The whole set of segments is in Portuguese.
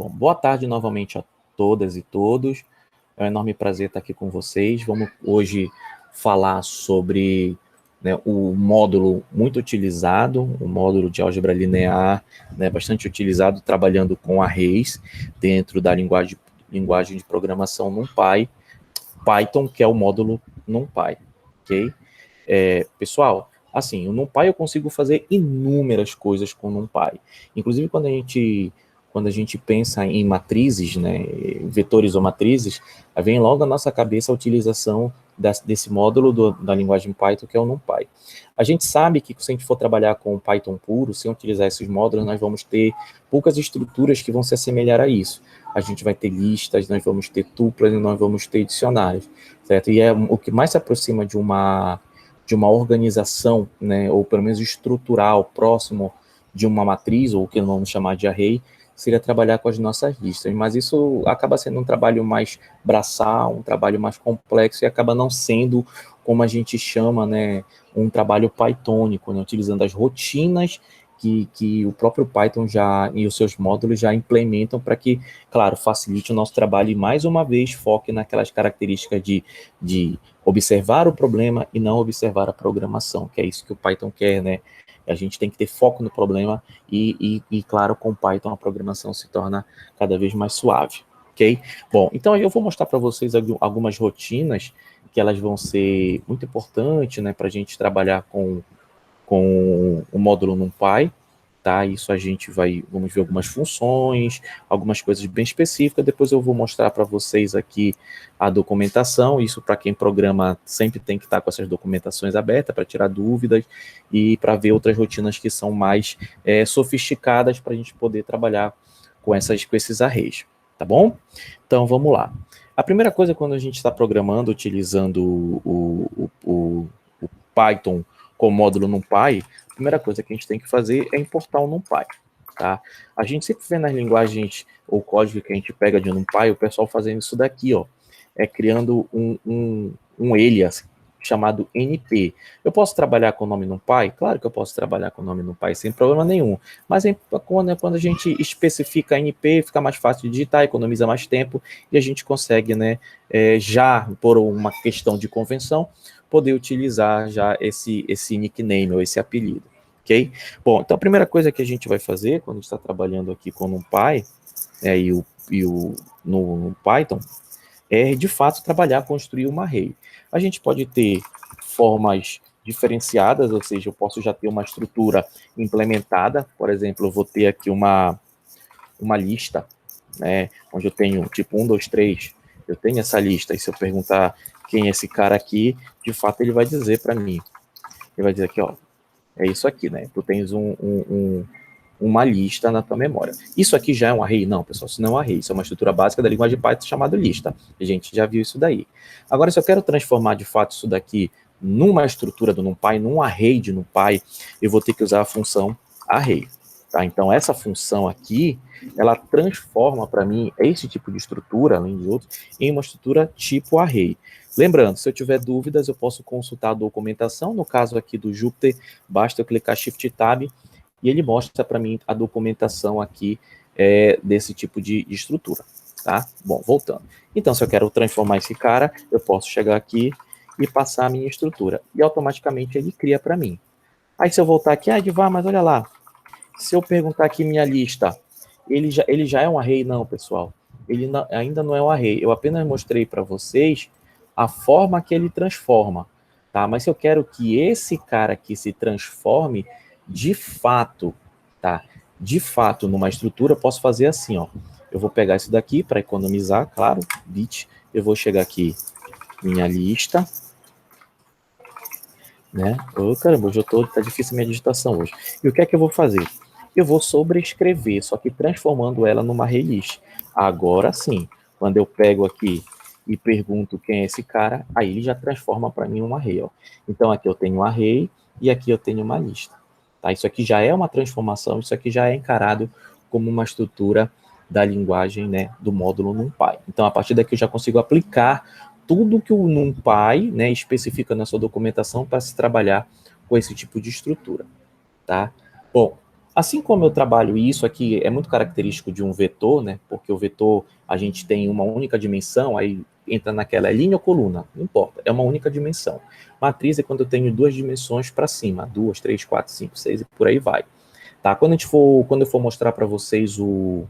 Bom, boa tarde novamente a todas e todos. É um enorme prazer estar aqui com vocês. Vamos hoje falar sobre, né, o módulo muito utilizado, o módulo de álgebra linear, né, bastante utilizado, trabalhando com arrays dentro da linguagem de programação NumPy, Python, que é o módulo NumPy, ok? Pessoal, assim, o NumPy eu consigo fazer inúmeras coisas com o NumPy. Inclusive, quando a gente pensa em matrizes, né, vetores ou matrizes, vem logo à nossa cabeça a utilização desse módulo da linguagem Python, que é o NumPy. A gente sabe que se a gente for trabalhar com Python puro, sem utilizar esses módulos, nós vamos ter poucas estruturas que vão se assemelhar a isso. A gente vai ter listas, nós vamos ter tuplas e nós vamos ter dicionários, certo? E é o que mais se aproxima de uma organização, né, ou pelo menos estrutural, próximo de uma matriz, ou o que vamos chamar de array, seria trabalhar com as nossas listas, mas isso acaba sendo um trabalho mais braçal, um trabalho mais complexo, e acaba não sendo, como a gente chama, né, um trabalho pythônico, né, utilizando as rotinas que o próprio Python já, e os seus módulos já implementam para que, claro, facilite o nosso trabalho e, mais uma vez, foque naquelas características de observar o problema e não observar a programação, que é isso que o Python quer, né? A gente tem que ter foco no problema e claro, com o Python a programação se torna cada vez mais suave, ok? Bom, então eu vou mostrar para vocês algumas rotinas que elas vão ser muito importantes, né, para a gente trabalhar com o módulo NumPy, tá? Isso a gente vamos ver algumas funções, algumas coisas bem específicas, depois eu vou mostrar para vocês aqui a documentação, isso para quem programa sempre tem que estar com essas documentações abertas para tirar dúvidas e para ver outras rotinas que são mais sofisticadas para a gente poder trabalhar com esses arrays, tá bom? Então vamos lá. A primeira coisa quando a gente está programando utilizando o Python com o módulo NumPy, a primeira coisa que a gente tem que fazer é importar o NumPy, tá? A gente sempre vê nas linguagens ou código que a gente pega de NumPy, o pessoal fazendo isso daqui, ó, criando um alias chamado NP. Eu posso trabalhar com o nome NumPy? Claro que eu posso trabalhar com o nome NumPy sem problema nenhum, mas quando a gente especifica NP, fica mais fácil de digitar, economiza mais tempo e a gente consegue, né, já por uma questão de convenção, poder utilizar já esse nickname ou esse apelido, ok? Bom, então a primeira coisa que a gente vai fazer quando está trabalhando aqui com o NumPy no Python é, de fato, trabalhar, construir uma array. A gente pode ter formas diferenciadas, ou seja, eu posso já ter uma estrutura implementada, por exemplo, eu vou ter aqui uma lista, né, onde eu tenho tipo 1, 2, 3, eu tenho essa lista, e se eu perguntar quem é esse cara aqui, de fato ele vai dizer para mim, ele vai dizer aqui, ó, é isso aqui, né, tu tens uma lista na tua memória. Isso aqui já é um array? Não, pessoal, isso não é um array, isso é uma estrutura básica da linguagem Python chamada lista. A gente já viu isso daí. Agora, se eu quero transformar de fato isso daqui numa estrutura do NumPy, num array de NumPy, eu vou ter que usar a função array. Tá? Então, essa função aqui, ela transforma para mim esse tipo de estrutura, além de outros, em uma estrutura tipo array. Lembrando, se eu tiver dúvidas, eu posso consultar a documentação. No caso aqui do Jupyter, basta eu clicar Shift Tab e ele mostra para mim a documentação aqui desse tipo de estrutura, tá? Bom, voltando. Então, se eu quero transformar esse cara, eu posso chegar aqui e passar a minha estrutura. E automaticamente ele cria para mim. Aí se eu voltar aqui, Edvar, mas olha lá, se eu perguntar aqui minha lista, ele já é um array? Não, pessoal. Ele ainda não é um array. Eu apenas mostrei para vocês a forma que ele transforma, tá? Mas se eu quero que esse cara aqui se transforme de fato, tá? De fato, numa estrutura, eu posso fazer assim, ó. Eu vou pegar isso daqui para economizar, claro, bit. Eu vou chegar aqui, minha lista, né? Ô, caramba, hoje tá difícil a minha digitação hoje. E o que é que eu vou fazer? Eu vou sobrescrever, só que transformando ela numa array list. Agora sim, quando eu pego aqui e pergunto quem é esse cara, aí ele já transforma para mim um array, ó. Então aqui eu tenho um array e aqui eu tenho uma lista. Tá? Isso aqui já é uma transformação, isso aqui já é encarado como uma estrutura da linguagem, né, do módulo NumPy. Então, a partir daqui eu já consigo aplicar tudo que o NumPy, né, especifica na sua documentação para se trabalhar com esse tipo de estrutura, tá? Bom, Assim como eu trabalho, e isso aqui é muito característico de um vetor, né? Porque o vetor, a gente tem uma única dimensão, aí entra naquela linha ou coluna, não importa, é uma única dimensão. Matriz é quando eu tenho duas dimensões para cima, 2, 3, 4, 5, 6 e por aí vai. Tá? Quando eu for mostrar para vocês o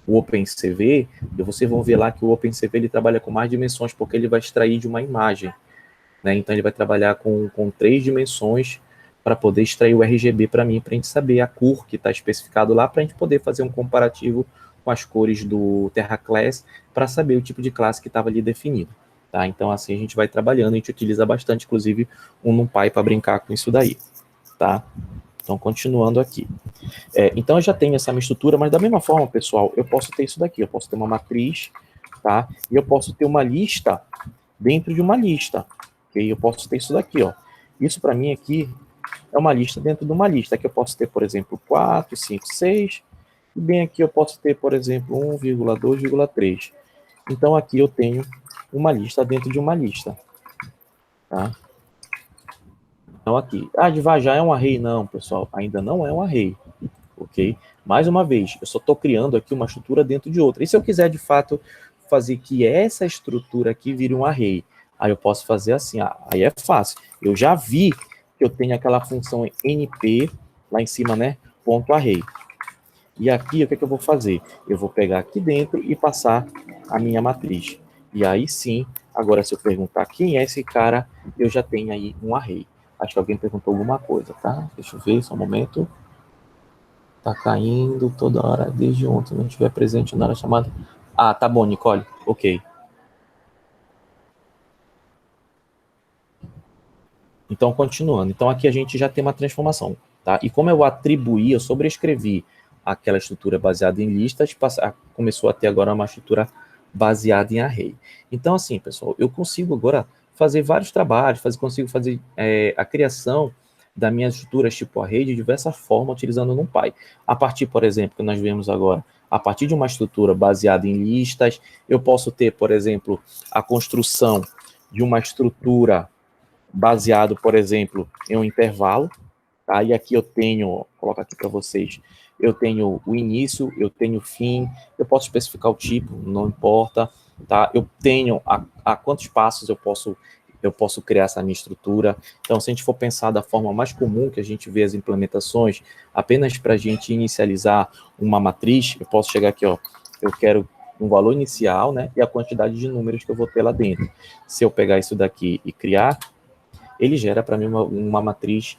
OpenCV, vocês vão ver lá que o OpenCV ele trabalha com mais dimensões, porque ele vai extrair de uma imagem, né? Então ele vai trabalhar com 3 dimensões para poder extrair o RGB para mim, para a gente saber a cor que está especificado lá, para a gente poder fazer um comparativo com as cores do TerraClass, para saber o tipo de classe que estava ali definido. Tá? Então assim a gente vai trabalhando, a gente utiliza bastante, inclusive, o NumPy para brincar com isso daí. Tá? Então, continuando aqui. Então, eu já tenho essa minha estrutura, mas da mesma forma, pessoal, eu posso ter isso daqui. Eu posso ter uma matriz, tá? E eu posso ter uma lista dentro de uma lista. Ok? Eu posso ter isso daqui, ó. Isso, para mim, aqui, é uma lista dentro de uma lista. Aqui eu posso ter, por exemplo, 4, 5, 6. E bem aqui eu posso ter, por exemplo, 1,2,3. Então, aqui eu tenho uma lista dentro de uma lista. Tá? Então, aqui. Já é um array? Não, pessoal. Ainda não é um array. Ok? Mais uma vez, eu só estou criando aqui uma estrutura dentro de outra. E se eu quiser, de fato, fazer que essa estrutura aqui vire um array? Aí eu posso fazer assim, aí é fácil. Eu já vi que eu tenho aquela função np, lá em cima, né? Ponto array. E aqui, o que é que eu vou fazer? Eu vou pegar aqui dentro e passar a minha matriz. E aí sim, agora se eu perguntar quem é esse cara, eu já tenho aí um array. Acho que alguém perguntou alguma coisa, tá? Deixa eu ver, só um momento. Tá caindo toda hora, desde ontem, não estiver presente na hora chamada. Ah, tá bom, Nicole. Ok. Então, continuando. Então, aqui a gente já tem uma transformação, tá? E como eu atribuí, eu sobrescrevi aquela estrutura baseada em listas, começou a ter agora uma estrutura baseada em array. Então, assim, pessoal, eu consigo agora fazer vários trabalhos, consigo fazer a criação das minhas estruturas tipo array de diversas formas, utilizando o NumPy. A partir, por exemplo, que nós vemos agora, a partir de uma estrutura baseada em listas, eu posso ter, por exemplo, a construção de uma estrutura baseado, por exemplo, em um intervalo, tá? E aqui eu tenho, vou colocar aqui para vocês, eu tenho o início, eu tenho o fim, eu posso especificar o tipo, não importa, tá? Eu tenho a quantos passos eu posso criar essa minha estrutura. Então, se a gente for pensar da forma mais comum que a gente vê as implementações, apenas para a gente inicializar uma matriz, eu posso chegar aqui, ó, eu quero um valor inicial, né, e a quantidade de números que eu vou ter lá dentro. Se eu pegar isso daqui e criar, ele gera para mim uma matriz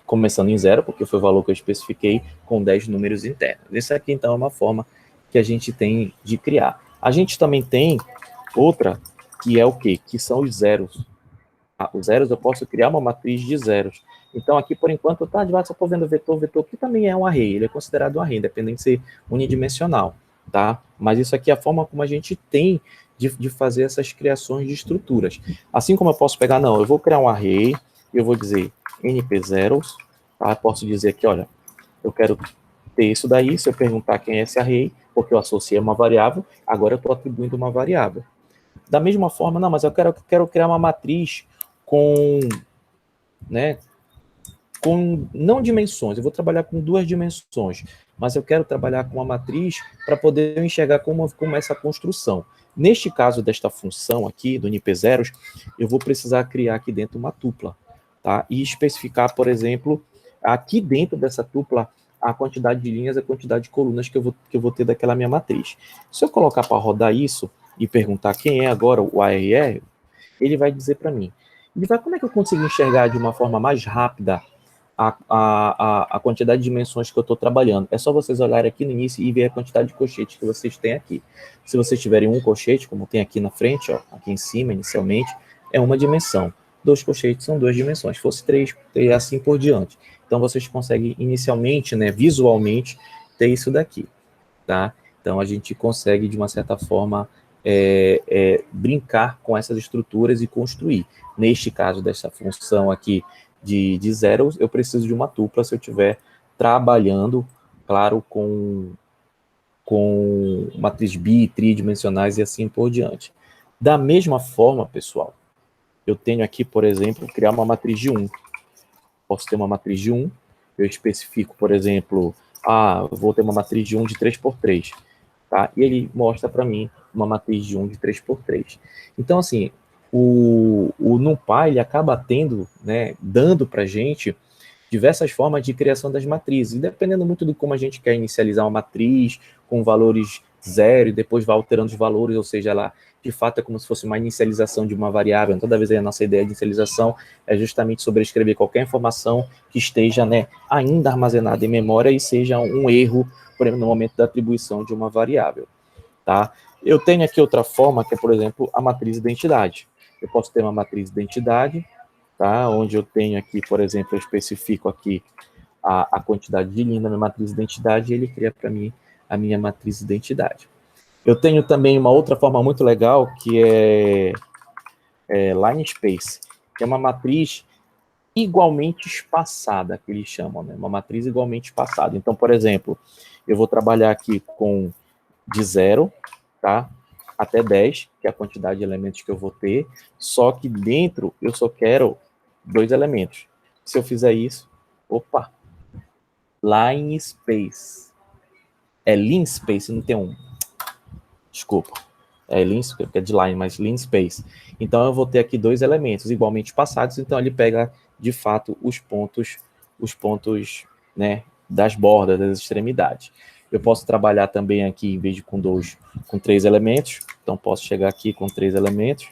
começando em 0, porque foi o valor que eu especifiquei, com 10 números internos. Isso aqui, então, é uma forma que a gente tem de criar. A gente também tem outra, que é o quê? Que são os zeros. Os zeros, eu posso criar uma matriz de zeros. Então, aqui, por enquanto, só estou vendo vetor, que também é um array, ele é considerado um array, independente de ser unidimensional, tá? Mas isso aqui é a forma como a gente tem de fazer essas criações de estruturas. Assim como eu posso pegar, não, eu vou criar um array, eu vou dizer np0, tá? Eu posso dizer aqui, olha, eu quero ter isso daí, se eu perguntar quem é esse array, porque eu associei uma variável, agora eu estou atribuindo uma variável. Da mesma forma, não, mas eu quero criar uma matriz com, né, com não dimensões, eu vou trabalhar com 2 dimensões, mas eu quero trabalhar com uma matriz para poder enxergar como essa construção. Neste caso desta função aqui, do NP0, eu vou precisar criar aqui dentro uma tupla, tá? E especificar, por exemplo, aqui dentro dessa tupla, a quantidade de linhas, a quantidade de colunas que eu vou ter daquela minha matriz. Se eu colocar para rodar isso e perguntar quem é agora o ARR, ele vai dizer para mim, como é que eu consigo enxergar de uma forma mais rápida a quantidade de dimensões que eu estou trabalhando? É só vocês olharem aqui no início e ver a quantidade de colchetes que vocês têm aqui. Se vocês tiverem um colchete, como tem aqui na frente, ó, aqui em cima, inicialmente, é uma dimensão. 2 colchetes são 2 dimensões. Se fosse 3, e assim por diante. Então, vocês conseguem, inicialmente, né, visualmente, ter isso daqui, tá? Então, a gente consegue, de uma certa forma, brincar com essas estruturas e construir. Neste caso, dessa função aqui de zeros, eu preciso de uma tupla se eu estiver trabalhando, claro, com matriz bi, tridimensionais e assim por diante. Da mesma forma, pessoal, eu tenho aqui, por exemplo, criar uma matriz de 1. Posso ter uma matriz de 1, eu especifico, por exemplo, eu vou ter uma matriz de 1 de 3 por 3, tá? E ele mostra para mim uma matriz de 1 de 3 por 3. Então, assim, o NumPy, ele acaba tendo, né, dando para a gente diversas formas de criação das matrizes, e dependendo muito de como a gente quer inicializar uma matriz com valores zero e depois vai alterando os valores, ou seja, ela de fato é como se fosse uma inicialização de uma variável. Toda vez a nossa ideia de inicialização é justamente sobrescrever qualquer informação que esteja, né, ainda armazenada em memória e seja um erro, por exemplo, no momento da atribuição de uma variável, tá? Eu tenho aqui outra forma, que é, por exemplo, a matriz identidade. Eu posso ter uma matriz identidade, tá? Onde eu tenho aqui, por exemplo, eu especifico aqui a quantidade de linha na minha matriz identidade e ele cria para mim a minha matriz identidade. Eu tenho também uma outra forma muito legal, que é line space, que é uma matriz igualmente espaçada, que eles chamam, né? Uma matriz igualmente espaçada. Então, por exemplo, eu vou trabalhar aqui com de 0, tá? Até 10, que é a quantidade de elementos que eu vou ter, só que dentro eu só quero 2 elementos. Se eu fizer isso, opa, line space. É line space, não tem um. Desculpa. É line, que é de line, mas line space. Então eu vou ter aqui 2 elementos igualmente espaçados, então ele pega de fato os pontos, né, das bordas, das extremidades. Eu posso trabalhar também aqui, em vez de com 3 elementos, então posso chegar aqui com 3 elementos,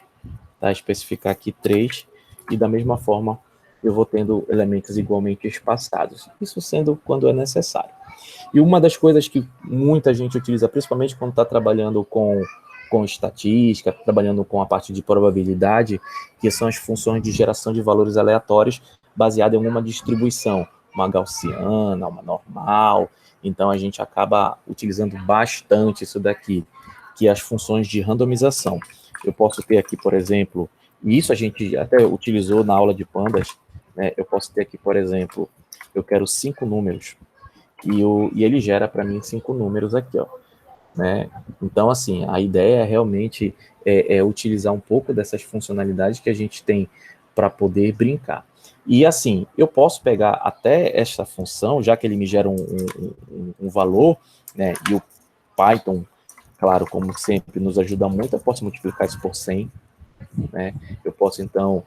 tá? Especificar aqui 3, e da mesma forma eu vou tendo elementos igualmente espaçados, isso sendo quando é necessário. E uma das coisas que muita gente utiliza, principalmente quando está trabalhando com estatística, trabalhando com a parte de probabilidade, que são as funções de geração de valores aleatórios baseada em uma distribuição, uma gaussiana, uma normal. Então, a gente acaba utilizando bastante isso daqui, que é as funções de randomização. Eu posso ter aqui, por exemplo, e isso a gente até utilizou na aula de pandas, né? Eu posso ter aqui, por exemplo, eu quero 5 números, e ele gera para mim 5 números aqui, ó, né? Então, assim, a ideia é realmente utilizar um pouco dessas funcionalidades que a gente tem para poder brincar. E, assim, eu posso pegar até esta função, já que ele me gera um valor, né? E o Python, claro, como sempre, nos ajuda muito. Eu posso multiplicar isso por 100, né? Eu posso, então,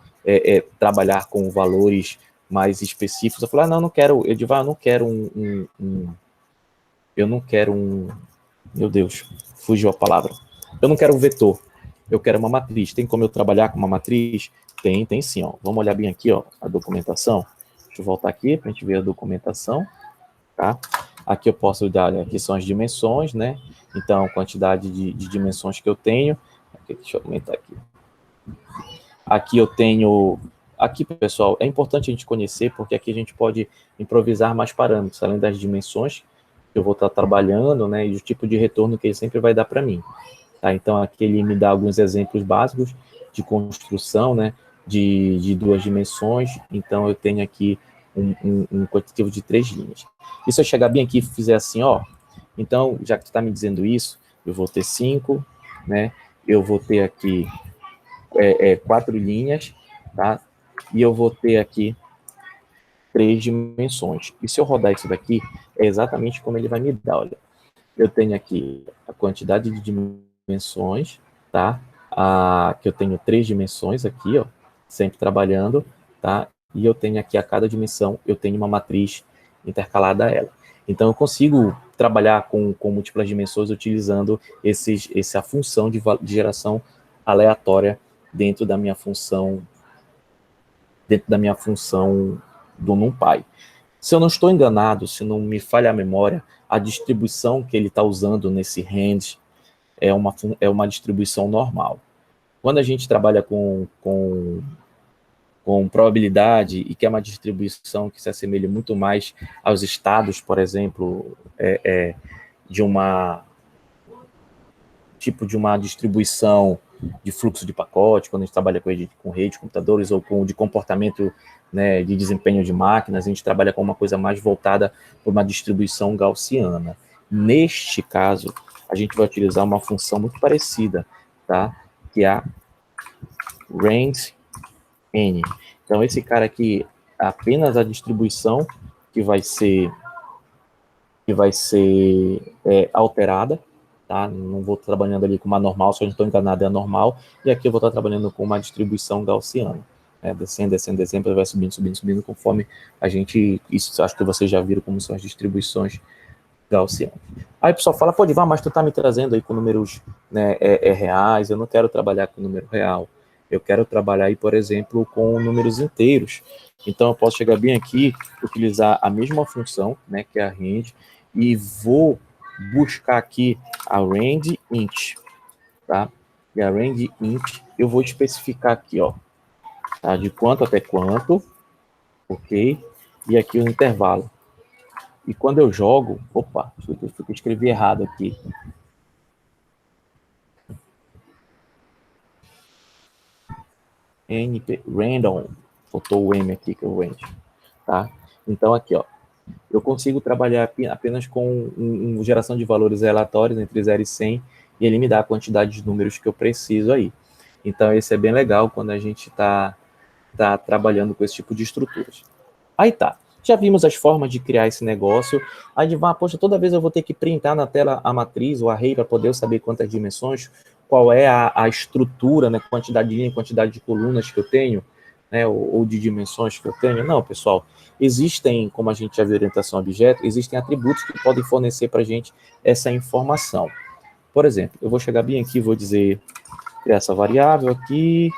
trabalhar com valores mais específicos. Eu falo, não, não quero, Edivar, eu não quero eu não quero meu Deus, fugiu a palavra. Eu não quero um vetor, eu quero uma matriz. Tem como eu trabalhar com uma matriz? Tem sim, ó. Vamos olhar bem aqui, ó, a documentação. Deixa eu voltar aqui para a gente ver a documentação, tá? Aqui eu posso dar, aqui são as dimensões, né? Então, quantidade de dimensões que eu tenho. Aqui, deixa eu aumentar aqui. Aqui eu tenho... Aqui, pessoal, é importante a gente conhecer, porque aqui a gente pode improvisar mais parâmetros, além das dimensões que eu vou estar trabalhando, né, e o tipo de retorno que ele sempre vai dar para mim. Tá? Então, aqui ele me dá alguns exemplos básicos de construção, né, de 2 dimensões. Então, eu tenho aqui um quantitativo de 3 linhas. E se eu chegar bem aqui e fizer assim, ó, então, já que tu está me dizendo isso, eu vou ter 5, né, eu vou ter aqui 4 linhas, tá? E eu vou ter aqui 3 dimensões. E se eu rodar isso daqui, é exatamente como ele vai me dar, olha. Eu tenho aqui a quantidade de dimensões, tá? Que eu tenho 3 dimensões aqui, ó, sempre trabalhando, tá? E eu tenho aqui a cada dimensão, eu tenho uma matriz intercalada a ela. Então, eu consigo trabalhar com múltiplas dimensões utilizando essa função de geração aleatória dentro da minha função do NumPy. Se eu não estou enganado, se não me falha a memória, a distribuição que ele está usando nesse range é uma distribuição normal. Quando a gente trabalha com probabilidade e quer uma distribuição que se assemelhe muito mais aos estados, por exemplo, de uma tipo de uma distribuição de fluxo de pacote, quando a gente trabalha com rede de computadores ou de comportamento, né, de desempenho de máquinas, a gente trabalha com uma coisa mais voltada para uma distribuição gaussiana. Neste caso, a gente vai utilizar uma função muito parecida, tá? Que é a range n. Então, esse cara aqui, apenas a distribuição que vai ser que vai ser alterada, tá? Não vou estar trabalhando ali com uma normal, se eu não estou enganado é a normal, e aqui eu vou estar trabalhando com uma distribuição gaussiana, descendo, descendo, descendo, vai subindo, subindo, subindo, conforme a gente, isso acho que vocês já viram como são as distribuições gaussianas. Aí o pessoal fala, pô, Divan, mas tu tá me trazendo aí com números, né, reais, eu não quero trabalhar com número real, eu quero trabalhar aí, por exemplo, com números inteiros. Então eu posso chegar bem aqui, utilizar a mesma função, né, que é a range, e vou buscar aqui a range int, tá? E a range int, eu vou especificar aqui, ó, tá? De quanto até quanto, ok? E aqui o intervalo. E quando eu jogo, opa, eu escrevi errado aqui. NP, random, faltou o M aqui, que é o range, tá? Então aqui, ó, eu consigo trabalhar apenas com geração de valores aleatórios entre 0 e 100 e ele me dá a quantidade de números que eu preciso aí. Então, esse é bem legal quando a gente está trabalhando com esse tipo de estruturas. Aí tá, já vimos as formas de criar esse negócio. Aí, poxa, toda vez eu vou ter que printar na tela a matriz, o array, para poder eu saber quantas dimensões, qual é a estrutura, né, quantidade de linha, quantidade de colunas que eu tenho, né, ou de dimensões que eu tenho. Não, pessoal, existem, como a gente já viu orientação a objeto, existem atributos que podem fornecer para a gente essa informação. Por exemplo, eu vou chegar bem aqui e vou dizer, criar essa variável aqui,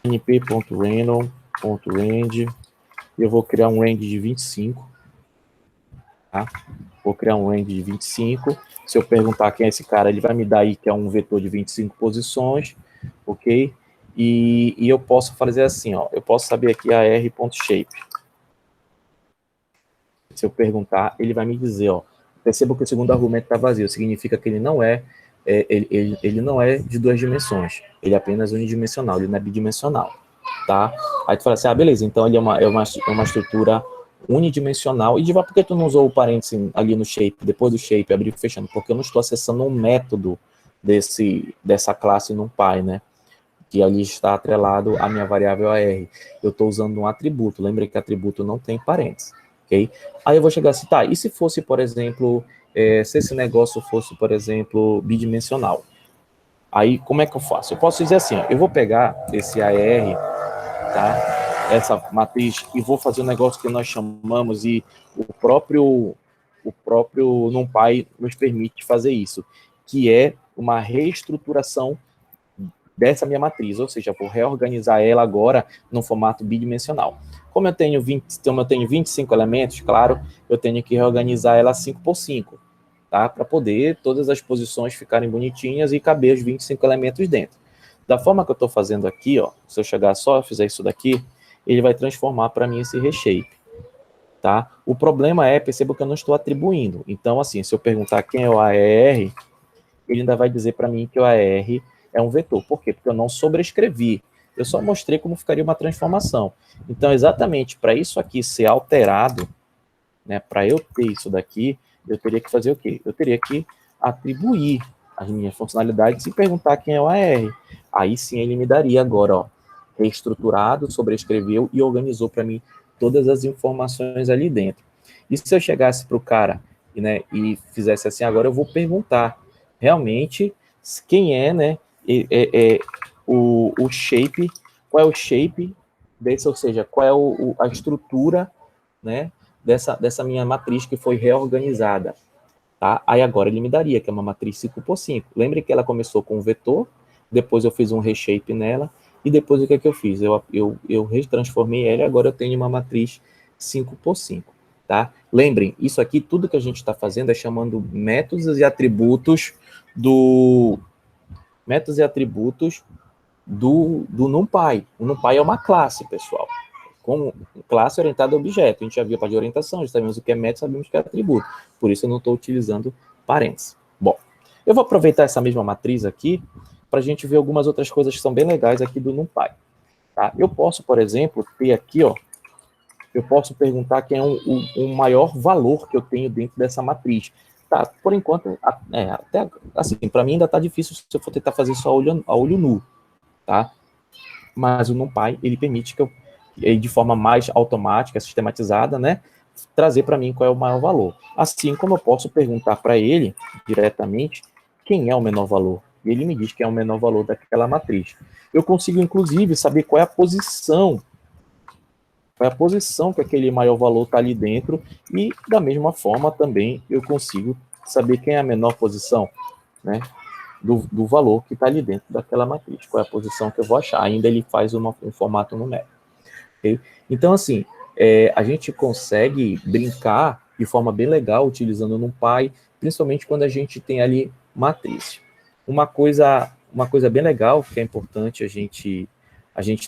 np.random.range, eu vou criar um range de 25, tá? Vou criar um range de 25. Se eu perguntar quem é esse cara, ele vai me dar aí que é um vetor de 25 posições, ok? E eu posso fazer assim, ó, eu posso saber aqui a r.shape. Se eu perguntar, ele vai me dizer, ó, perceba que o segundo argumento está vazio, significa que ele não ele não é de duas dimensões, ele é apenas unidimensional, ele não é bidimensional, tá? Aí tu fala assim, ah, beleza, então ele é uma estrutura unidimensional, e de por que tu não usou o parêntese ali no shape, depois do shape, abrir e fechando? Porque eu não estou acessando um método dessa classe NumPy, né? Que ali está atrelado à minha variável AR. Eu estou usando um atributo, lembra que atributo não tem parênteses, ok? Aí eu vou chegar assim, tá, e se fosse, por exemplo, se esse negócio fosse, por exemplo, bidimensional? Aí, como é que eu faço? Eu posso dizer assim, ó, eu vou pegar esse AR, tá? Essa matriz, e vou fazer um negócio que nós chamamos, e o próprio NumPy nos permite fazer isso, que é uma reestruturação dessa minha matriz, ou seja, vou reorganizar ela agora no formato bidimensional. Como eu tenho 25 elementos, claro, eu tenho que reorganizar ela 5 por 5, tá? Para poder todas as posições ficarem bonitinhas e caber os 25 elementos dentro. Da forma que eu estou fazendo aqui, ó, se eu chegar só, fizer isso daqui, ele vai transformar para mim esse reshape, tá? O problema é, perceba que eu não estou atribuindo. Então, assim, se eu perguntar quem é o AR, ele ainda vai dizer para mim que o AR é um vetor. Por quê? Porque eu não sobrescrevi. Eu só mostrei como ficaria uma transformação. Então, exatamente para isso aqui ser alterado, né, para eu ter isso daqui, eu teria que fazer o quê? Eu teria que atribuir as minhas funcionalidades e perguntar quem é o AR. Aí sim ele me daria agora, ó, reestruturado, sobrescreveu e organizou para mim todas as informações ali dentro. E se eu chegasse para o cara, né, e fizesse assim, agora eu vou perguntar realmente quem é, né, o shape, qual é o shape desse, ou seja, qual é a estrutura, né, dessa minha matriz que foi reorganizada, tá? Aí agora ele me daria, que é uma matriz 5 por 5. Lembre que ela começou com um vetor, depois eu fiz um reshape nela, e depois o que é que eu fiz? Eu retransformei ela e agora eu tenho uma matriz 5 por 5, tá? Lembrem, isso aqui, tudo que a gente está fazendo é chamando métodos e atributos do NumPy. O NumPy é uma classe, pessoal. Como classe orientada a objeto. A gente já viu a parte de orientação, já sabemos o que é método, sabemos o que é atributo. Por isso eu não estou utilizando parênteses. Bom, eu vou aproveitar essa mesma matriz aqui para a gente ver algumas outras coisas que são bem legais aqui do NumPy. Tá? Eu posso, por exemplo, ter aqui, ó, eu posso perguntar quem é o maior valor que eu tenho dentro dessa matriz. Tá, por enquanto, até assim, para mim ainda está difícil se eu for tentar fazer só a olho nu, tá? Mas o NumPy, ele permite que eu e de forma mais automática, sistematizada, né, trazer para mim qual é o maior valor. Assim como eu posso perguntar para ele diretamente quem é o menor valor. E ele me diz que é o menor valor daquela matriz. Eu consigo, inclusive, saber qual é a posição que aquele maior valor está ali dentro, e da mesma forma também eu consigo saber quem é a menor posição, né, do valor que está ali dentro daquela matriz, qual é a posição que eu vou achar. Ainda ele faz um formato numérico. Okay? Então, assim, a gente consegue brincar de forma bem legal utilizando o NumPy, principalmente quando a gente tem ali matriz. Uma coisa bem legal, que é importante a gente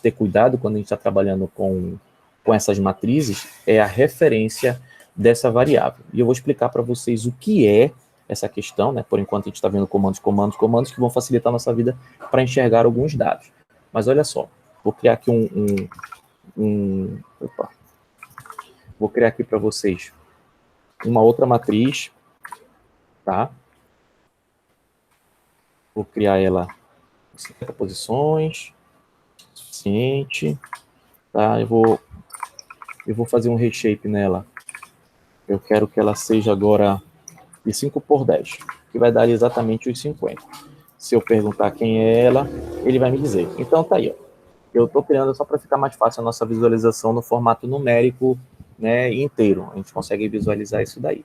ter cuidado quando a gente está trabalhando com essas matrizes, é a referência dessa variável. E eu vou explicar para vocês o que é essa questão, né? Por enquanto a gente está vendo comandos que vão facilitar a nossa vida para enxergar alguns dados. Mas olha só, vou criar aqui vou criar aqui para vocês uma outra matriz, tá? Vou criar ela 50 posições, suficiente, tá? Eu vou fazer um reshape nela. Eu quero que ela seja agora de 5 por 10, que vai dar exatamente os 50. Se eu perguntar quem é ela, ele vai me dizer. Então tá aí, ó. Eu estou criando só para ficar mais fácil a nossa visualização no formato numérico, né, inteiro. A gente consegue visualizar isso daí,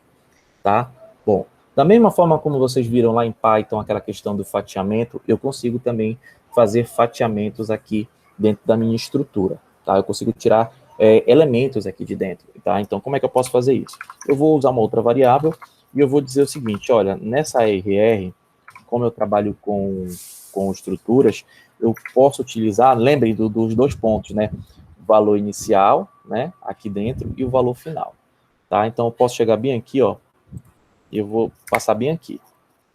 tá? Bom, da mesma forma como vocês viram lá em Python, aquela questão do fatiamento, eu consigo também fazer fatiamentos aqui dentro da minha estrutura, tá? Eu consigo tirar elementos aqui de dentro, tá? Então, como é que eu posso fazer isso? Eu vou usar uma outra variável e eu vou dizer o seguinte, olha, nessa ARR, como eu trabalho com estruturas, eu posso utilizar, lembrem dos dois pontos, né? Valor inicial, né? Aqui dentro, e o valor final, tá? Então, eu posso chegar bem aqui, ó, e eu vou passar bem aqui,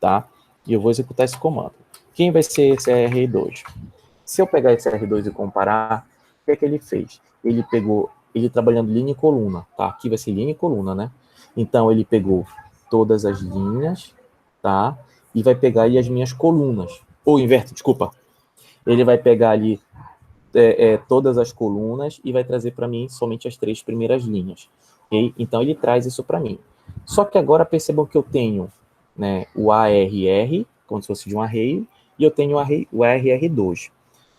tá? E eu vou executar esse comando. Quem vai ser esse R2? Se eu pegar esse R2 e comparar, o que é que ele fez? Ele pegou, ele trabalhando linha e coluna, tá? Aqui vai ser linha e coluna, né? Então, ele pegou todas as linhas, tá? E vai pegar aí as minhas colunas. Ou inverte, desculpa. Ele vai pegar ali todas as colunas e vai trazer para mim somente as 3 primeiras linhas. Okay? Então, ele traz isso para mim. Só que agora percebam que eu tenho, né, o ARR, como se fosse de um array, e eu tenho o ARR2.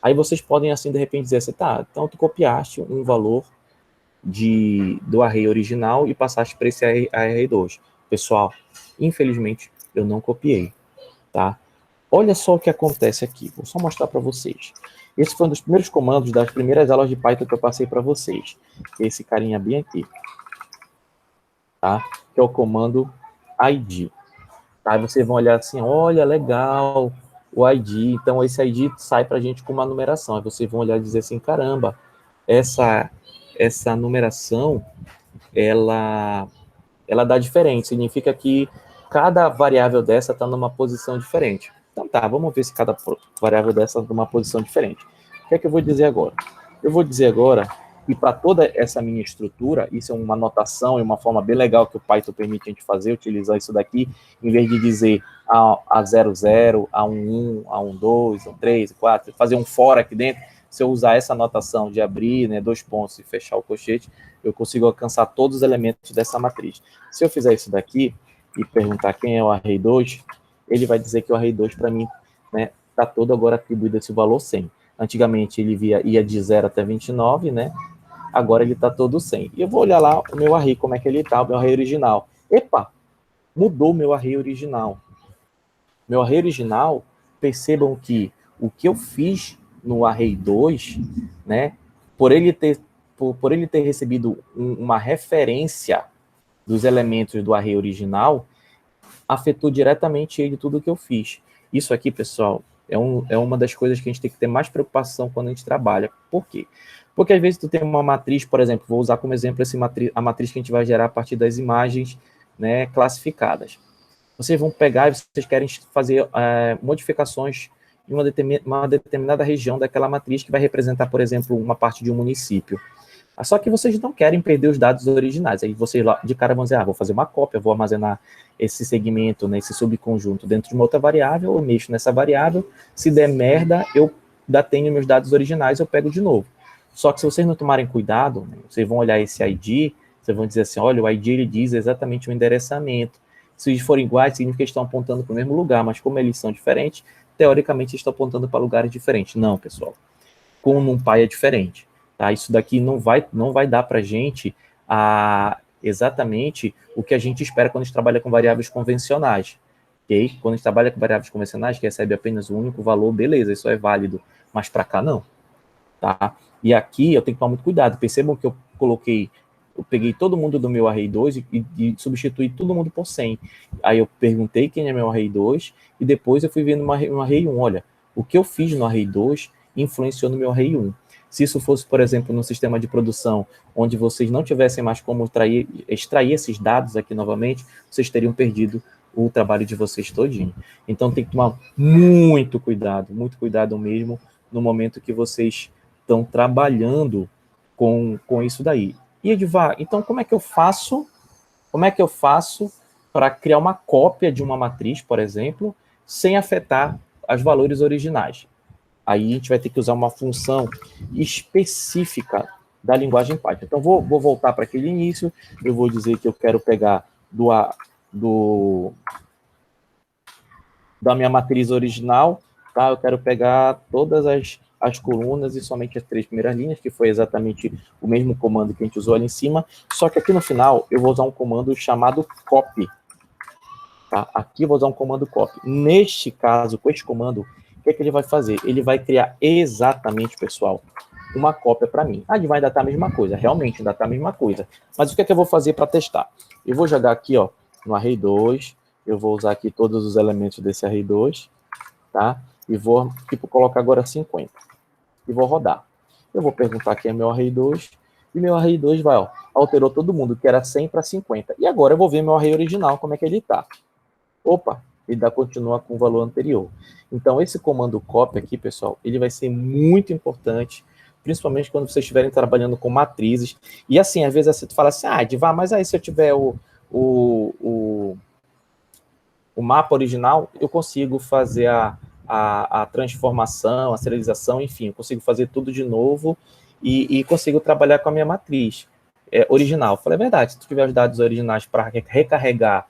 Aí vocês podem, assim, de repente dizer assim, tá, então tu copiaste um valor do array original e passaste para esse ARR2. Pessoal, infelizmente, eu não copiei, tá? Olha só o que acontece aqui, vou só mostrar para vocês. Esse foi um dos primeiros comandos das primeiras aulas de Python que eu passei para vocês. Esse carinha bem aqui, tá? Que é o comando id. Tá? Aí vocês vão olhar assim, olha, legal, o id. Então, esse id sai para a gente com uma numeração. Aí vocês vão olhar e dizer assim, caramba, essa numeração, ela dá diferente. Significa que cada variável dessa está numa posição diferente. Então tá, vamos ver se cada variável dessa está numa posição diferente. O que é que eu vou dizer agora? Eu vou dizer agora que para toda essa minha estrutura, isso é uma notação e uma forma bem legal que o Python permite a gente fazer, utilizar isso daqui, em vez de dizer A00, A11, A12, A13, A4, fazer um for aqui dentro, se eu usar essa notação de abrir, né, 2 pontos e fechar o colchete, eu consigo alcançar todos os elementos dessa matriz. Se eu fizer isso daqui e perguntar quem é o array2, ele vai dizer que o array2 para mim, né, está todo agora atribuído esse valor 100. Antigamente ele ia de 0 até 29, né? Agora ele está todo 100. E eu vou olhar lá o meu array, como é que ele está, o meu array original. Epa, mudou o meu array original. Meu array original, percebam que o que eu fiz no array 2, né, por ele ter recebido uma referência dos elementos do array original, afetou diretamente ele tudo que eu fiz. Isso aqui, pessoal, é uma das coisas que a gente tem que ter mais preocupação quando a gente trabalha. Por quê? Porque às vezes tu tem uma matriz, por exemplo, vou usar como exemplo a matriz que a gente vai gerar a partir das imagens, né, classificadas. Vocês vão pegar e vocês querem fazer modificações em uma determinada região daquela matriz que vai representar, por exemplo, uma parte de um município. Só que vocês não querem perder os dados originais. Aí vocês de cara vão dizer, vou fazer uma cópia, vou armazenar esse segmento, né, esse subconjunto dentro de uma outra variável, eu mexo nessa variável, se der merda, eu ainda tenho meus dados originais, eu pego de novo. Só que se vocês não tomarem cuidado, né, vocês vão olhar esse ID, vocês vão dizer assim, olha, o ID ele diz exatamente o endereçamento. Se eles forem iguais, significa que eles estão apontando para o mesmo lugar, mas como eles são diferentes, teoricamente eles estão apontando para lugares diferentes. Não, pessoal. Com o NumPy é diferente. Tá? Isso daqui não vai dar para a gente exatamente o que a gente espera quando a gente trabalha com variáveis convencionais. Okay? Quando a gente trabalha com variáveis convencionais, que recebe apenas um único valor, beleza, isso é válido. Mas para cá, não. Tá? E aqui eu tenho que tomar muito cuidado. Percebam que eu peguei todo mundo do meu array 2 e substituí todo mundo por 100. Aí eu perguntei quem é meu array 2 e depois eu fui vendo no array 1. Olha, o que eu fiz no array 2 influenciou no meu array 1. Se isso fosse, por exemplo, no sistema de produção, onde vocês não tivessem mais como extrair esses dados aqui novamente, vocês teriam perdido o trabalho de vocês todinho. Então tem que tomar muito cuidado mesmo, no momento que vocês estão trabalhando com isso daí. E Edivar, então como é que eu faço para criar uma cópia de uma matriz, por exemplo, sem afetar os valores originais? Aí a gente vai ter que usar uma função específica da linguagem Python. Então, vou voltar para aquele início, eu vou dizer que eu quero pegar da minha matriz original, tá? Eu quero pegar todas as colunas e somente as 3 primeiras linhas, que foi exatamente o mesmo comando que a gente usou ali em cima, só que aqui no final eu vou usar um comando chamado copy. Tá? Aqui eu vou usar um comando copy. Neste caso, com este comando, o que ele vai fazer? Ele vai criar exatamente, pessoal, uma cópia para mim. Vai ainda tá a mesma coisa, realmente ainda tá a mesma coisa. Mas o que eu vou fazer para testar? Eu vou jogar aqui, ó, no array 2, eu vou usar aqui todos os elementos desse array 2, tá? E vou, colocar agora 50. E vou rodar. Eu vou perguntar quem é meu array 2, e meu array 2 vai, ó, alterou todo mundo, que era 100 para 50. E agora eu vou ver meu array original, como é que ele tá. Opa, ele continua com o valor anterior. Então, esse comando copy aqui, pessoal, ele vai ser muito importante, principalmente quando vocês estiverem trabalhando com matrizes. E assim, às vezes você fala assim, Edivar, mas aí se eu tiver o mapa original, eu consigo fazer a transformação, a serialização, enfim, eu consigo fazer tudo de novo e consigo trabalhar com a minha matriz original. Eu falei, é verdade, se tu tiver os dados originais para recarregar,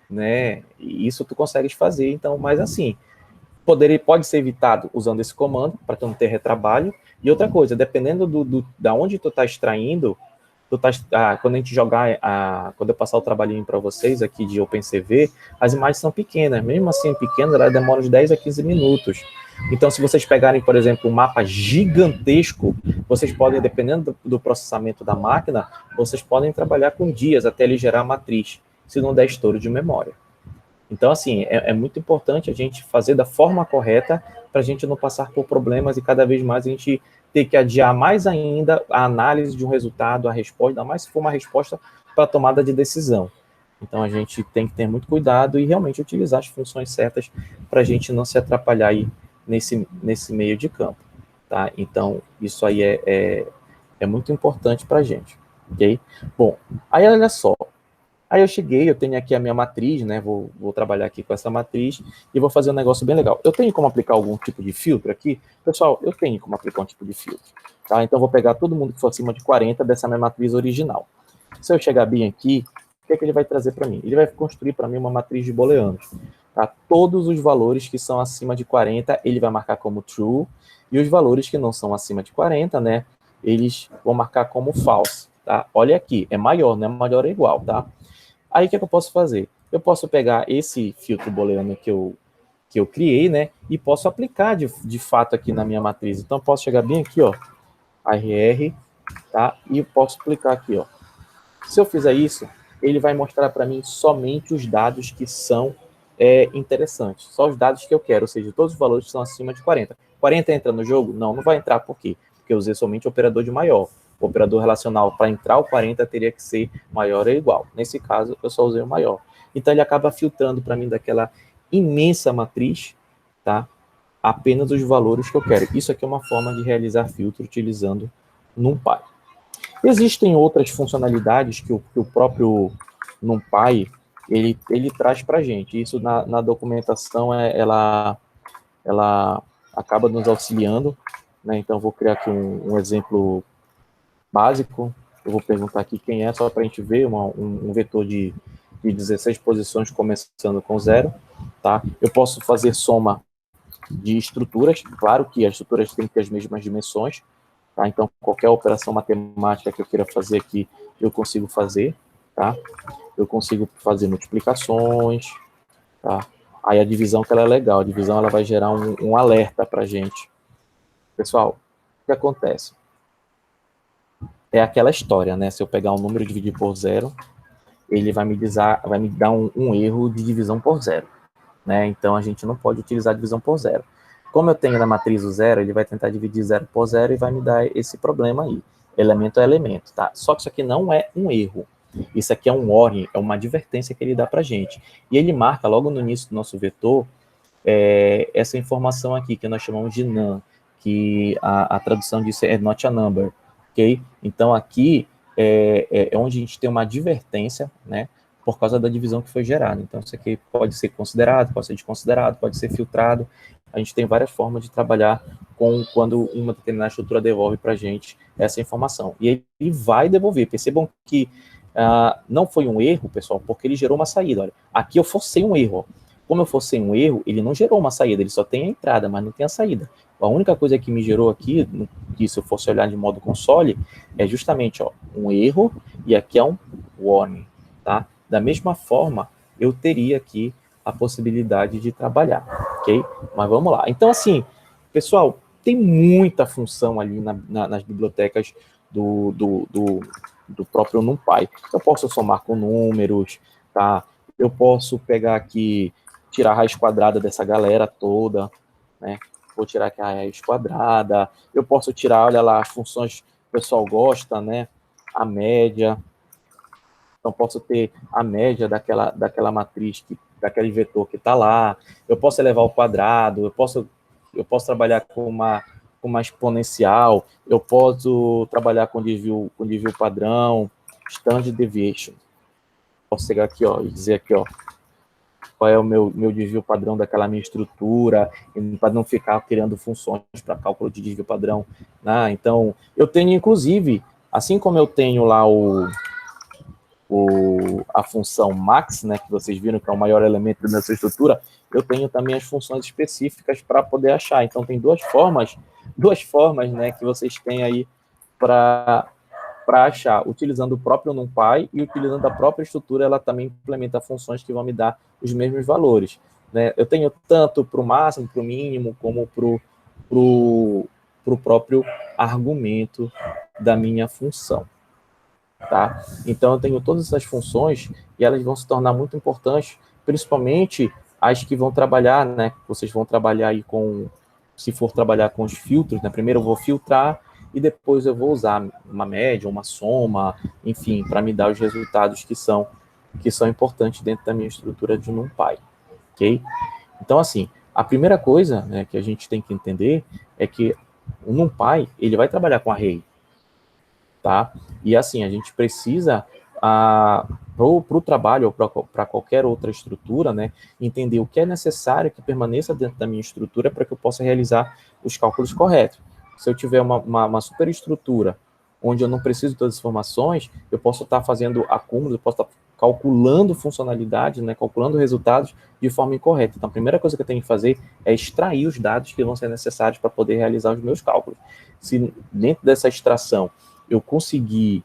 né, isso tu consegues fazer, então, mas assim, pode ser evitado usando esse comando, para tu não ter retrabalho, e outra coisa, dependendo da onde tu está extraindo, quando a gente jogar, quando eu passar o trabalhinho para vocês aqui de OpenCV, as imagens são pequenas, mesmo assim pequenas, ela demora uns 10 a 15 minutos. Então, se vocês pegarem, por exemplo, um mapa gigantesco, vocês podem, dependendo do processamento da máquina, vocês podem trabalhar com dias até ele gerar a matriz, se não der estouro de memória. Então, assim, é muito importante a gente fazer da forma correta para a gente não passar por problemas e cada vez mais a gente ter que adiar mais ainda a análise de um resultado, a resposta, ainda mais se for uma resposta para a tomada de decisão. Então, a gente tem que ter muito cuidado e realmente utilizar as funções certas para a gente não se atrapalhar aí nesse meio de campo. Tá? Então, isso aí é muito importante para a gente. Ok? Bom, aí olha só. Aí eu cheguei, eu tenho aqui a minha matriz, né? Vou trabalhar aqui com essa matriz e vou fazer um negócio bem legal. Eu tenho como aplicar algum tipo de filtro aqui? Pessoal, eu tenho como aplicar um tipo de filtro. Tá? Então, eu vou pegar todo mundo que for acima de 40 dessa minha matriz original. Se eu chegar bem aqui, o que é que ele vai trazer para mim? Ele vai construir para mim uma matriz de booleanos. Tá? Todos os valores que são acima de 40, ele vai marcar como true, e os valores que não são acima de 40, né? Eles vão marcar como false. Tá? Olha aqui, é maior, não é maior ou igual, tá? Aí, o que eu posso fazer? Eu posso pegar esse filtro booleano que eu criei, né? E posso aplicar de fato aqui na minha matriz. Então, eu posso chegar bem aqui, ó, ARR, tá? E eu posso aplicar aqui, ó. Se eu fizer isso, ele vai mostrar para mim somente os dados que são interessantes. Só os dados que eu quero, ou seja, todos os valores que são acima de 40. 40 entra no jogo? Não, não vai entrar. Por quê? Porque eu usei somente o operador de maior. O operador relacional, para entrar o 40, teria que ser maior ou igual. Nesse caso, eu só usei o maior. Então, ele acaba filtrando para mim daquela imensa matriz, tá? Apenas os valores que eu quero. Isso aqui é uma forma de realizar filtro utilizando NumPy. Existem outras funcionalidades que o próprio NumPy ele traz para a gente. Isso na documentação ela acaba nos auxiliando, né? Então, vou criar aqui um exemplo básico. Eu vou perguntar aqui quem é, só para a gente ver um vetor de 16 posições começando com 0, tá? Eu posso fazer soma de estruturas, claro que as estruturas têm que ter as mesmas dimensões, tá? Então, qualquer operação matemática que eu queira fazer aqui, eu consigo fazer, tá? Eu consigo fazer multiplicações, tá? Aí a divisão que ela é legal, a divisão ela vai gerar um alerta para a gente. Pessoal, o que acontece? É aquela história, né? Se eu pegar um número e dividir por 0, ele vai me dar um erro de divisão por 0, né? Então, a gente não pode utilizar a divisão por 0. Como eu tenho na matriz o 0, ele vai tentar dividir 0 por 0 e vai me dar esse problema aí. Elemento é elemento, tá? Só que isso aqui não é um erro. Isso aqui é um warning, é uma advertência que ele dá pra gente. E ele marca logo no início do nosso vetor essa informação aqui, que nós chamamos de none, que a tradução disso é not a number, ok? Então, aqui é onde a gente tem uma advertência, né, por causa da divisão que foi gerada. Então, isso aqui pode ser considerado, pode ser desconsiderado, pode ser filtrado. A gente tem várias formas de trabalhar quando uma determinada estrutura devolve para a gente essa informação. E ele vai devolver. Percebam que não foi um erro, pessoal, porque ele gerou uma saída. Olha, aqui eu forcei um erro, ó. Como eu forcei um erro, ele não gerou uma saída, ele só tem a entrada, mas não tem a saída. A única coisa que me gerou aqui, que se eu fosse olhar de modo console, é justamente um erro, e aqui é um warning, tá? Da mesma forma, eu teria aqui a possibilidade de trabalhar, ok? Mas vamos lá. Então, assim, pessoal, tem muita função ali nas bibliotecas do próprio NumPy. Eu posso somar com números, tá? Eu posso pegar aqui, tirar a raiz quadrada dessa galera toda, né? Vou tirar aqui a raiz quadrada. Eu posso tirar, olha lá, as funções que o pessoal gosta, né? A média. Então, posso ter a média daquela matriz, daquele vetor que está lá. Eu posso elevar ao quadrado. Eu posso trabalhar com uma exponencial. Eu posso trabalhar com desvio padrão, standard deviation. Posso chegar aqui, ó, e dizer aqui, ó, qual é o meu desvio padrão daquela minha estrutura, para não ficar criando funções para cálculo de desvio padrão, né? Então, eu tenho, inclusive, assim como eu tenho lá a função max, né, que vocês viram que é o maior elemento da nossa estrutura, eu tenho também as funções específicas para poder achar. Então, tem duas formas, né, que vocês têm aí para achar, utilizando o próprio NumPy e utilizando a própria estrutura, ela também implementa funções que vão me dar os mesmos valores, né? Eu tenho tanto para o máximo, para o mínimo, como para o próprio argumento da minha função, tá? Então, eu tenho todas essas funções e elas vão se tornar muito importantes, principalmente as que vão trabalhar, né? Vocês vão trabalhar aí se for trabalhar com os filtros, né? Primeiro eu vou filtrar e depois eu vou usar uma média, uma soma, enfim, para me dar os resultados que são importantes dentro da minha estrutura de NumPy, ok? Então, assim, a primeira coisa, né, que a gente tem que entender é que o NumPy, ele vai trabalhar com array, tá? E, assim, a gente precisa, para o trabalho ou para qualquer outra estrutura, né, entender o que é necessário que permaneça dentro da minha estrutura para que eu possa realizar os cálculos corretos. Se eu tiver uma superestrutura onde eu não preciso de todas as informações, eu posso estar fazendo acúmulos, eu posso estar calculando funcionalidades, né, calculando resultados de forma incorreta. Então, a primeira coisa que eu tenho que fazer é extrair os dados que vão ser necessários para poder realizar os meus cálculos. Se dentro dessa extração eu conseguir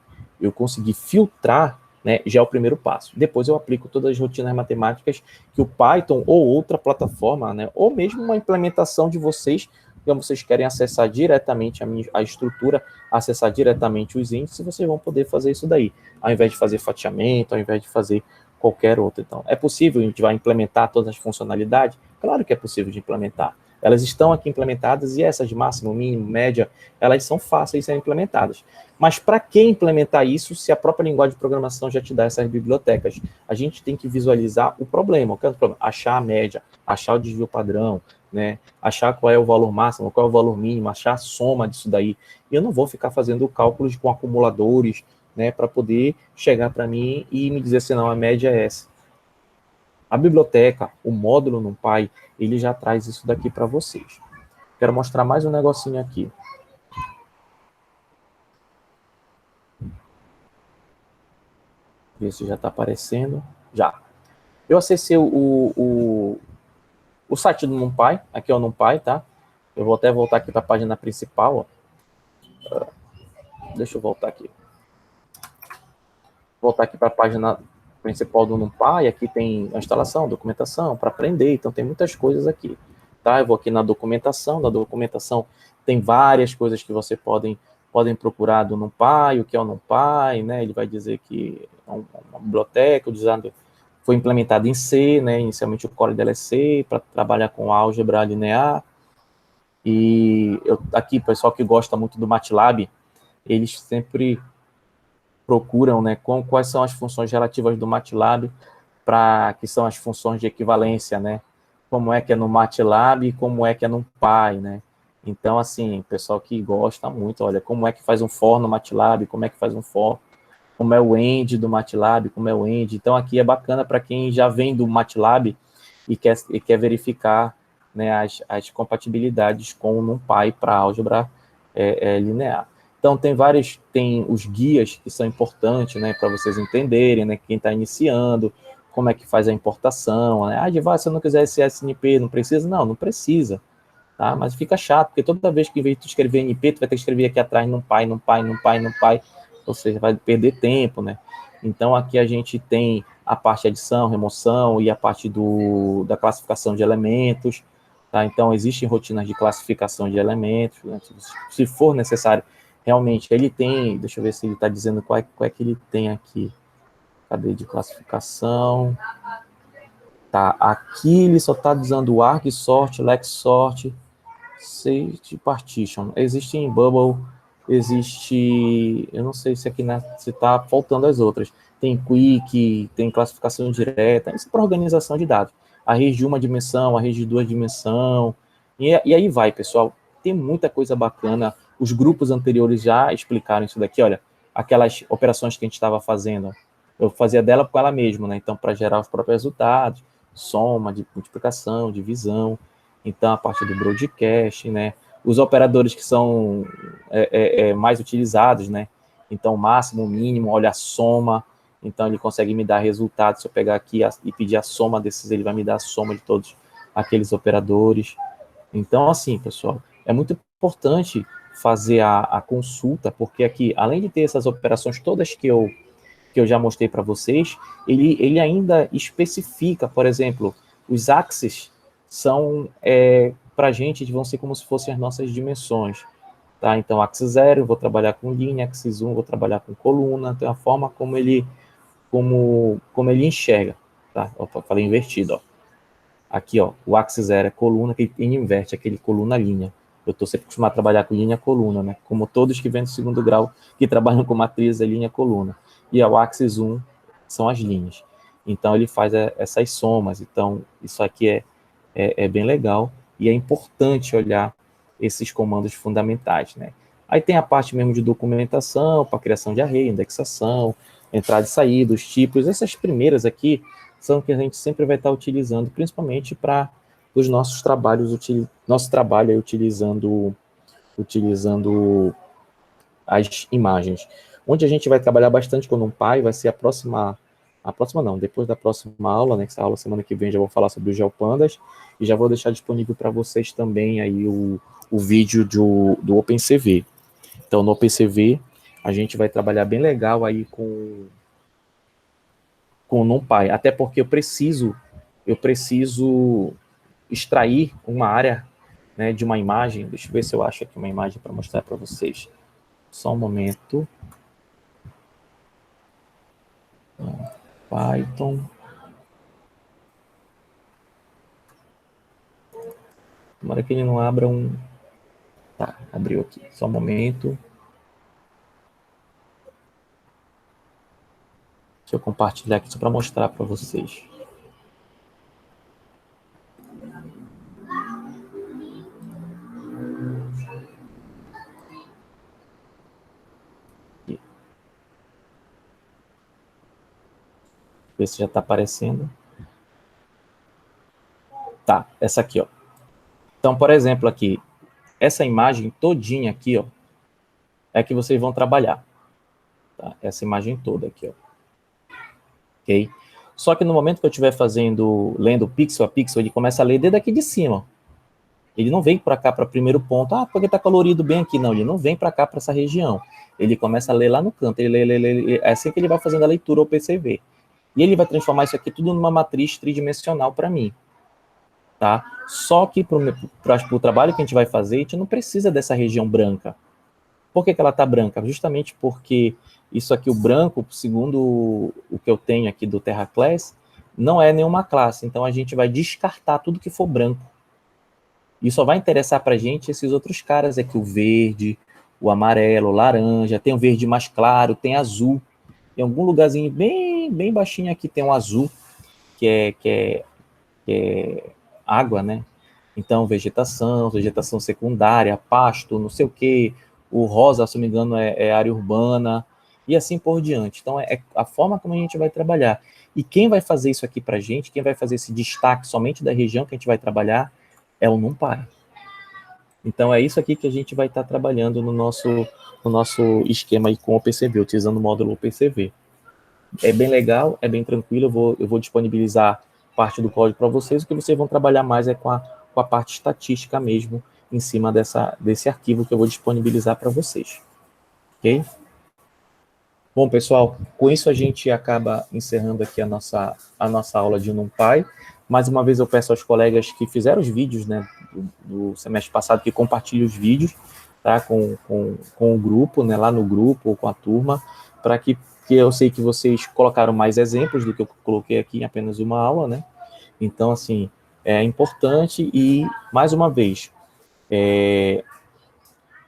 filtrar, né, já é o primeiro passo. Depois eu aplico todas as rotinas matemáticas que o Python ou outra plataforma, né, ou mesmo uma implementação de vocês, então vocês querem acessar diretamente a estrutura, acessar diretamente os índices, vocês vão poder fazer isso daí, ao invés de fazer fatiamento, ao invés de fazer qualquer outro. Então, é possível, a gente vai implementar todas as funcionalidades? Claro que é possível de implementar. Elas estão aqui implementadas e essas de máximo, mínimo, média, elas são fáceis de serem implementadas. Mas para que implementar isso se a própria linguagem de programação já te dá essas bibliotecas? A gente tem que visualizar o problema. O que é o problema? Achar a média, achar o desvio padrão, né? Achar qual é o valor máximo, qual é o valor mínimo, achar a soma disso daí. E eu não vou ficar fazendo cálculos com acumuladores, né, para poder chegar para mim e me dizer se não, a média é essa. A biblioteca, o módulo NumPy, ele já traz isso daqui para vocês. Quero mostrar mais um negocinho aqui. Ver se já está aparecendo. Já. Eu acessei o site do NumPy, aqui é o NumPy, tá? Eu vou até voltar aqui para a página principal, ó. Deixa eu voltar aqui. Voltar aqui para a página principal do NumPy, aqui tem a instalação, documentação, para aprender, então tem muitas coisas aqui, tá? Eu vou aqui na documentação tem várias coisas que você podem procurar do NumPy, o que é o NumPy, né? Ele vai dizer que é uma biblioteca, foi implementado em C, né? Inicialmente o core dela é C, para trabalhar com álgebra linear, e aqui, pessoal que gosta muito do MATLAB, eles sempre procuram, né, quais são as funções relativas do MATLAB, que são as funções de equivalência, né? Como é que é no MATLAB e como é que é no NumPy, né? Então, assim, pessoal que gosta muito, olha, como é que faz um for no MATLAB, como é que faz um for, como é o end do MATLAB, como é o end. Então, aqui é bacana para quem já vem do MATLAB e quer verificar, né, as compatibilidades com o NumPy para álgebra linear. Então, tem os guias que são importantes, né, para vocês entenderem, né, quem está iniciando, como é que faz a importação, né? Se eu não quiser esse SNP, não precisa? Não precisa, tá? Mas fica chato, porque toda vez que em vez de tu escrever NP, tu vai ter que escrever aqui atrás NumPy, ou seja, vai perder tempo, né? Então, aqui a gente tem a parte de adição, remoção e a parte da classificação de elementos, tá? Então, existem rotinas de classificação de elementos, né? Se for necessário, realmente, ele tem, deixa eu ver se ele está dizendo qual é que ele tem aqui. Cadê de classificação? Tá, aqui ele só está dizendo o arg sort, lex sort, state partition. Existe em Bubble, eu não sei se aqui se está faltando as outras. Tem quick, tem classificação direta, isso é para organização de dados. A rede de uma dimensão, a rede de duas dimensões, e aí vai, pessoal. Tem muita coisa bacana. Os grupos anteriores já explicaram isso daqui, olha, aquelas operações que a gente estava fazendo, eu fazia dela com ela mesma, né? Então, para gerar os próprios resultados, soma, de multiplicação, divisão. Então, a parte do broadcast, né? Os operadores que são mais utilizados, né? Então, máximo, mínimo, olha a soma. Então, ele consegue me dar resultado. Se eu pegar aqui e pedir a soma desses, ele vai me dar a soma de todos aqueles operadores. Então, assim, pessoal, é muito importante fazer a consulta, porque aqui, além de ter essas operações todas que eu já mostrei para vocês, ele ainda especifica, por exemplo, os axes são, para a gente, vão ser como se fossem as nossas dimensões. Tá? Então, axis 0, vou trabalhar com linha, axis 1, vou trabalhar com coluna, então, a forma como ele enxerga. Tá? Opa, falei invertido, ó. Aqui, ó, o axis 0 é coluna, que ele inverte aquele coluna-linha. Eu estou sempre acostumado a trabalhar com linha-coluna, né? Como todos que vêm do segundo grau, que trabalham com matriz, é linha-coluna. E o axis 1 são as linhas. Então, ele faz essas somas. Então, isso aqui é bem legal. E é importante olhar esses comandos fundamentais, né? Aí tem a parte mesmo de documentação, para criação de array, indexação, entrada e saída, os tipos. Essas primeiras aqui são que a gente sempre vai estar utilizando, principalmente para os nossos trabalhos, nosso trabalho é utilizando as imagens. Onde a gente vai trabalhar bastante com o NumPy vai ser depois da próxima aula, né, essa aula semana que vem já vou falar sobre os GeoPandas, e já vou deixar disponível para vocês também aí o vídeo do OpenCV. Então, no OpenCV, a gente vai trabalhar bem legal aí com o NumPy, até porque eu preciso extrair uma área, né, de uma imagem. Deixa eu ver se eu acho aqui uma imagem para mostrar para vocês. Só um momento. Python. Tomara que ele não abra um... Tá, abriu aqui. Só um momento. Deixa eu compartilhar aqui só para mostrar para vocês. Ver se já está aparecendo. Tá, essa aqui, ó. Então, por exemplo, aqui, essa imagem todinha aqui, ó, é que vocês vão trabalhar. Tá? Essa imagem toda aqui, ó. ok? Só que no momento que eu estiver lendo pixel a pixel, ele começa a ler desde aqui de cima. Ele não vem para cá, para o primeiro ponto, porque está colorido bem aqui. Não, ele não vem para cá, para essa região. Ele começa a ler lá no canto. Ele lê. É assim que ele vai fazendo a leitura, o PCV. E ele vai transformar isso aqui tudo numa matriz tridimensional para mim. Tá? Só que para o trabalho que a gente vai fazer, a gente não precisa dessa região branca. Por que ela está branca? Justamente porque isso aqui, o branco, segundo o que eu tenho aqui do Terra Class, não é nenhuma classe. Então a gente vai descartar tudo que for branco. E só vai interessar para a gente esses outros caras aqui, o verde, o amarelo, o laranja, tem o verde mais claro, tem azul. Em algum lugarzinho bem baixinho aqui tem um azul, que é água, né? Então, vegetação secundária, pasto, não sei o quê. O rosa, se não me engano, é área urbana, e assim por diante. Então, é a forma como a gente vai trabalhar. E quem vai fazer isso aqui para a gente, quem vai fazer esse destaque somente da região que a gente vai trabalhar, é o NumPy. Então, é isso aqui que a gente vai estar trabalhando no nosso esquema aí com o PCV, utilizando o módulo PCV. É bem legal, é bem tranquilo, eu vou disponibilizar parte do código para vocês, o que vocês vão trabalhar mais é com a parte estatística mesmo, em cima desse arquivo que eu vou disponibilizar para vocês. Ok? Bom, pessoal, com isso a gente acaba encerrando aqui a nossa aula de NumPy. Mais uma vez eu peço aos colegas que fizeram os vídeos, né, do semestre passado, que compartilhem os vídeos, tá, com o grupo, né, lá no grupo ou com a turma, para que eu sei que vocês colocaram mais exemplos do que eu coloquei aqui em apenas uma aula, né? Então, assim, é importante e, mais uma vez,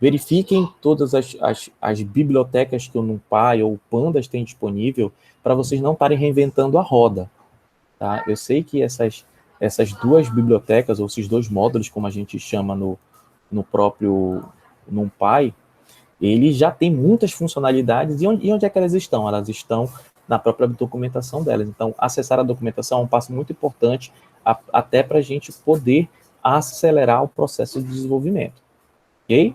verifiquem todas as bibliotecas que o NumPy ou o Pandas tem disponível para vocês não estarem reinventando a roda. Tá? Eu sei que essas duas bibliotecas, ou esses dois módulos, como a gente chama no próprio NumPy, ele já tem muitas funcionalidades. E onde é que elas estão? Elas estão na própria documentação delas. Então, acessar a documentação é um passo muito importante, até para a gente poder acelerar o processo de desenvolvimento. Ok?